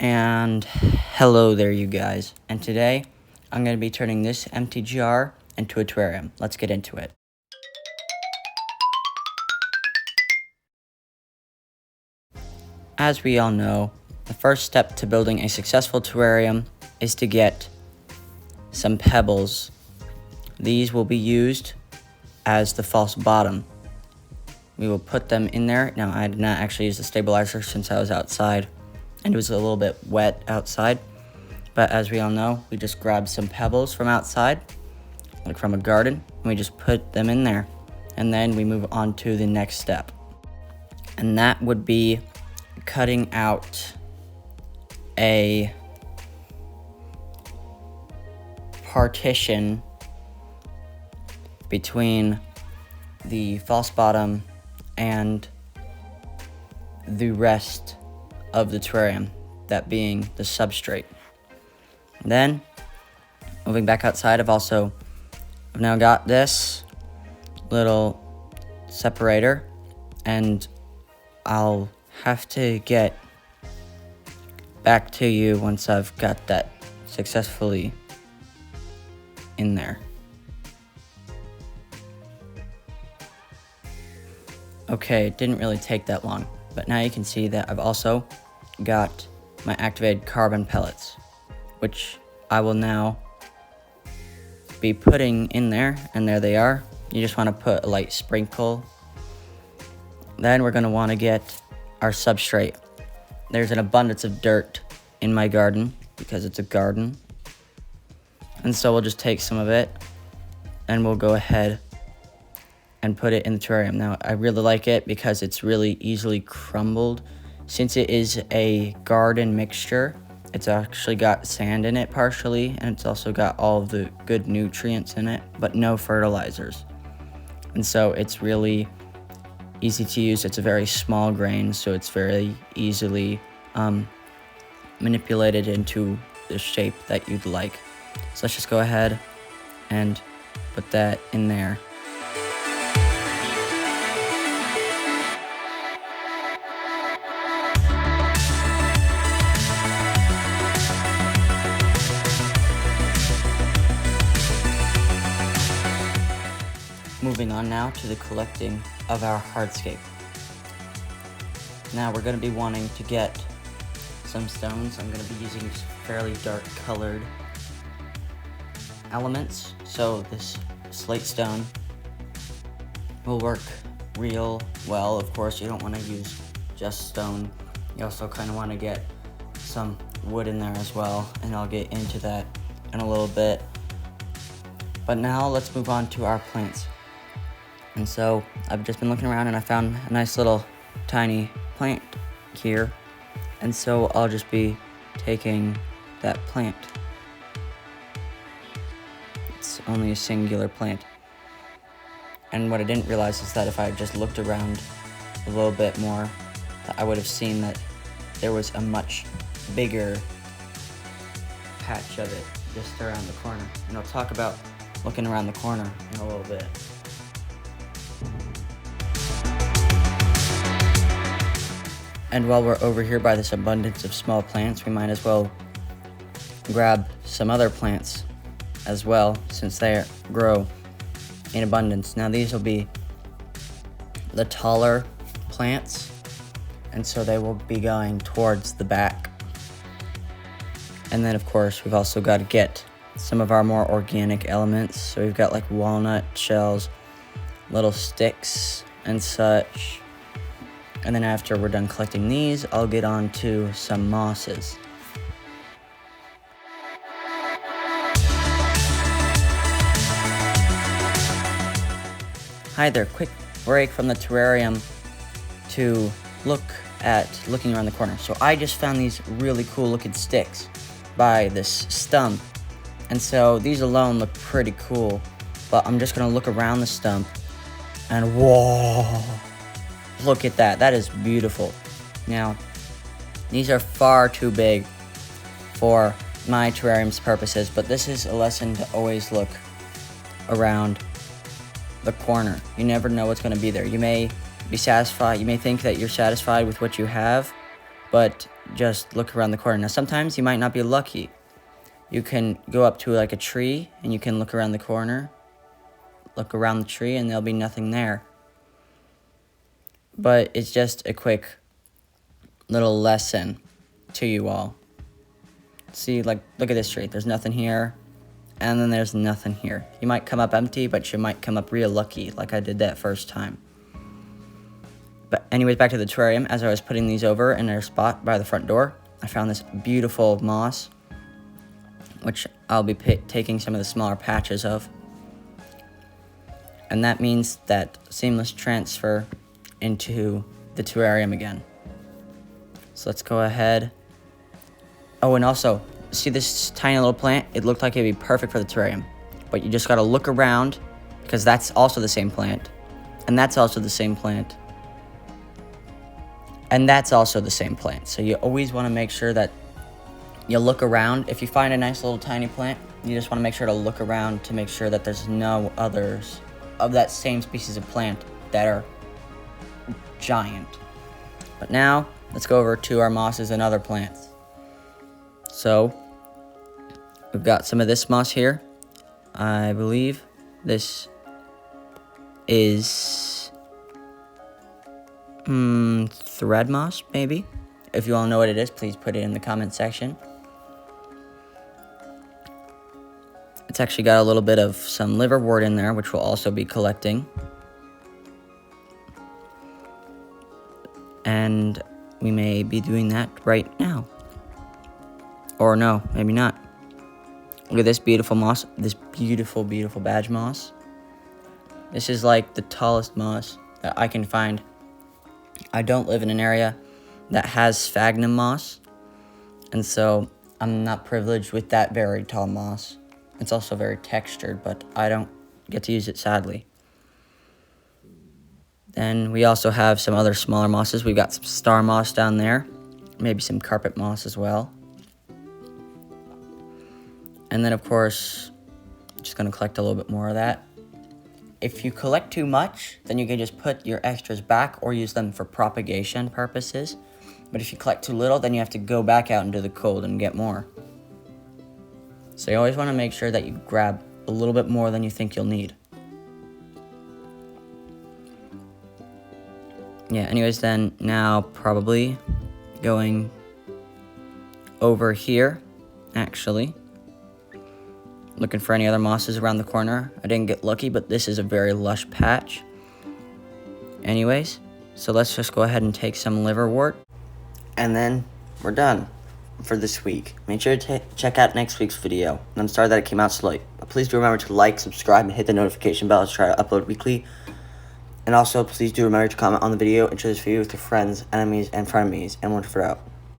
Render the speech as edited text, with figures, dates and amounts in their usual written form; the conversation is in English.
And hello there, you guys. And today, I'm going to be turning this empty jar into a terrarium. Let's get into it. As we all know, the first step to building a successful terrarium is to get some pebbles. These will be used as the false bottom. We will put them in there. Now, I did not actually use the stabilizer since I was outside and it was a little bit wet outside. But as we all know, we just grab some pebbles from outside, like from a garden, and we just put them in there. And then we move on to the next step. And that would be cutting out a partition between the false bottom and the rest of the terrarium, that being the substrate. Then, moving back outside, I've now got this little separator, and I'll have to get back to you once I've got that successfully in there. Okay, it didn't really take that long, but now you can see that I've also got my activated carbon pellets, which I will now be putting in there, and there they are. You just want to put a light sprinkle. Then we're going to want to get our substrate. There's an abundance of dirt in my garden because it's a garden, and so we'll just take some of it and we'll go ahead and put it in the terrarium. Now, I really like it because it's really easily crumbled. Since it is a garden mixture, it's actually got sand in it partially, and it's also got all of the good nutrients in it, but no fertilizers. And so it's really easy to use. It's a very small grain, so it's very easily manipulated into the shape that you'd like. So let's just go ahead and put that in there. Moving on now to the collecting of our hardscape. Now we're going to be wanting to get some stones. I'm going to be using fairly dark colored elements. So this slate stone will work real well. Of course, you don't want to use just stone. You also kind of want to get some wood in there as well, and I'll get into that in a little bit. But now let's move on to our plants. And so I've just been looking around and I found a nice little tiny plant here. And so I'll just be taking that plant. It's only a singular plant. And what I didn't realize is that if I had just looked around a little bit more, I would have seen that there was a much bigger patch of it just around the corner. And I'll talk about looking around the corner in a little bit. And while we're over here by this abundance of small plants, we might as well grab some other plants as well, since they grow in abundance. Now these will be the taller plants, and so they will be going towards the back. And then of course we've also got to get some of our more organic elements. So we've got like walnut shells, little sticks and such. And then after we're done collecting these, I'll get on to some mosses. Hi there, quick break from the terrarium to looking around the corner. So I just found these really cool looking sticks by this stump. And so these alone look pretty cool, but I'm just gonna look around the stump and whoa, look at that. That is beautiful. Now, these are far too big for my terrarium's purposes, but this is a lesson to always look around the corner. You never know what's going to be there. You may be satisfied. You may think that you're satisfied with what you have, but just look around the corner. Now sometimes you might not be lucky. You can go up to like a tree and you can look around the corner, look around the tree, and there'll be nothing there. But it's just a quick little lesson to you all. See, like, look at this tree. There's nothing here, and then there's nothing here. You might come up empty, but you might come up real lucky, like I did that first time. But anyways, back to the terrarium. As I was putting these over in their spot by the front door, I found this beautiful moss, which I'll be taking some of the smaller patches of. And that means that seamless transfer into the terrarium again. So let's go ahead. Oh, and also, see this tiny little plant? It looked like it'd be perfect for the terrarium. But you just gotta look around, because that's also the same plant. And that's also the same plant. And that's also the same plant. So you always wanna make sure that you look around. If you find a nice little tiny plant, you just wanna make sure to look around to make sure that there's no others of that same species of plant that are giant. But now, let's go over to our mosses and other plants. So, we've got some of this moss here. I believe this is thread moss, maybe. If you all know what it is, please put it in the comment section. It's actually got a little bit of some liverwort in there, which we'll also be collecting. And we may be doing that right now. Or no, maybe not. Look at this beautiful moss. This beautiful, beautiful badge moss. This is like the tallest moss that I can find. I don't live in an area that has sphagnum moss. And so I'm not privileged with that very tall moss. It's also very textured, but I don't get to use it, sadly. Then we also have some other smaller mosses. We've got some star moss down there. Maybe some carpet moss as well. And then, of course, just going to collect a little bit more of that. If you collect too much, then you can just put your extras back or use them for propagation purposes. But if you collect too little, then you have to go back out into the cold and get more. So you always want to make sure that you grab a little bit more than you think you'll need. Yeah, anyways, then now probably going over here, actually. Looking for any other mosses around the corner. I didn't get lucky, but this is a very lush patch. Anyways, so let's just go ahead and take some liverwort. And then we're done for this week. Make sure to check out next week's video. And I'm sorry that it came out slow, but please do remember to like, subscribe, and hit the notification bell to try to upload weekly. And also, please do remember to comment on the video and share this video with your friends, enemies, and frenemies, and once for out.